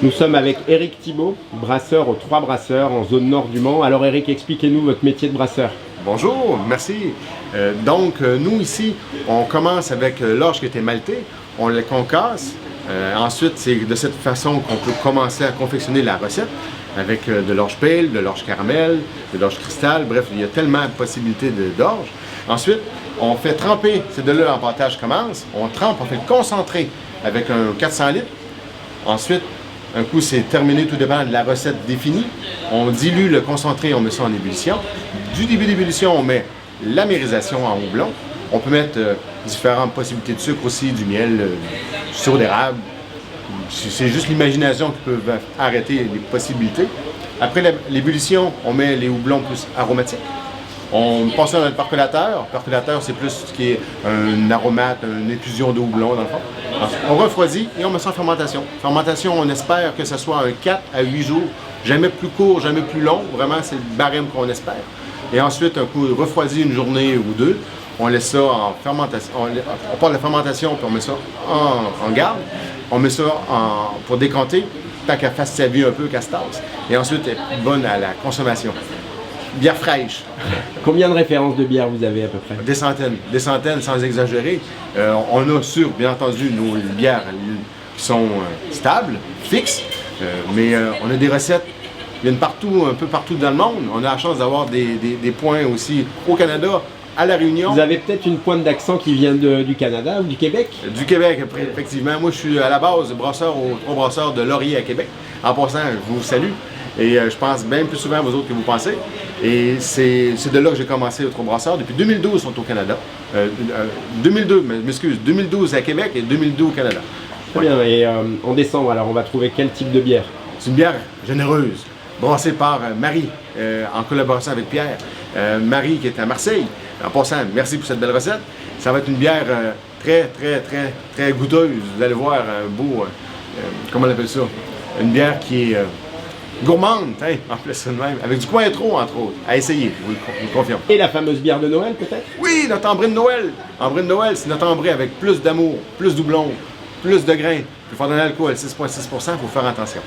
Nous sommes avec Éric Thibault, brasseur aux Trois Brasseurs en zone nord du Mans. Alors Éric, expliquez-nous votre métier de brasseur. Bonjour, merci. Nous ici, on commence avec l'orge qui était maltée, on le concasse. Ensuite, c'est de cette façon qu'on peut commencer à confectionner la recette avec de l'orge pale, de l'orge caramel, de l'orge cristal. Bref, il y a tellement de possibilités d'orge. Ensuite, on fait tremper, c'est de là l'empâtage commence. On trempe, on fait le concentrer avec un 400 litres. Ensuite, un coup c'est terminé, tout dépend de la recette définie. On dilue le concentré, on met ça en ébullition. Du début d'ébullition, on met l'amérisation en houblon. On peut mettre différentes possibilités de sucre aussi, du miel, du sirop d'érable. C'est juste l'imagination qui peut arrêter les possibilités. Après l'ébullition, on met les houblons plus aromatiques. On passe ça dans le percolateur. Le percolateur, c'est plus ce qui est un aromate, une effusion de houblon dans le fond. Ensuite, on refroidit et on met ça en fermentation. Fermentation, on espère que ce soit un 4 à 8 jours. Jamais plus court, jamais plus long. Vraiment, c'est le barème qu'on espère. Et ensuite, un coup refroidi une journée ou deux, on laisse ça en fermentation. On part de la fermentation, puis on met ça en garde. On met ça pour décanter, tant qu'elle fasse sa vie un peu, qu'elle se tasse. Et ensuite, elle est bonne à la consommation. Bière fraîche. Combien de références de bière vous avez à peu près? Des centaines sans exagérer. On a bien entendu nos bières qui sont stables, fixes, mais on a des recettes qui viennent partout, un peu partout dans le monde. On a la chance d'avoir des points aussi au Canada, à La Réunion. Vous avez peut-être une pointe d'accent qui vient du Canada ou du Québec? Du Québec, effectivement. Moi, je suis à la base brasseur aux Trois Brasseurs de Laurier à Québec. En passant, je vous salue. Et je pense bien plus souvent à vous autres que vous pensez. Et c'est de là que j'ai commencé aux Trois Brasseurs. Depuis 2012, ils sont au Canada. 2012 à Québec et 2012 au Canada. Très bien. Et en décembre, alors, on va trouver quel type de bière? C'est une bière généreuse, brassée par Marie, en collaboration avec Pierre. Marie qui est à Marseille. En passant, merci pour cette belle recette. Ça va être une bière très goûteuse. Vous allez voir un beau, comment on appelle ça? Une bière qui est gourmande, hein, en plus ça de même, avec du Cointreau entre autres, à essayer, je vous le confirme. Et la fameuse bière de Noël peut-être? Oui, notre ambré de Noël. Ambré de Noël, c'est notre ambré avec plus d'amour, plus doublon, plus de grains. Plus fort d'un alcool, 6,6%, il faut faire attention.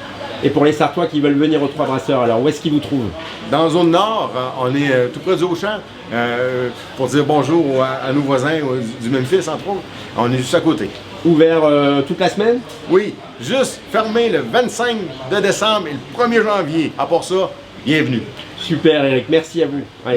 Et pour les Sartois qui veulent venir aux Trois Brasseurs, alors où est-ce qu'ils vous trouvent? Dans la zone nord, on est tout près du Auchan, pour dire bonjour à nos voisins du Memphis, entre autres. On est juste à côté. Ouvert toute la semaine? Oui, juste fermé le 25 de décembre et le 1er janvier. À part ça, bienvenue. Super Éric, merci à vous. Allez.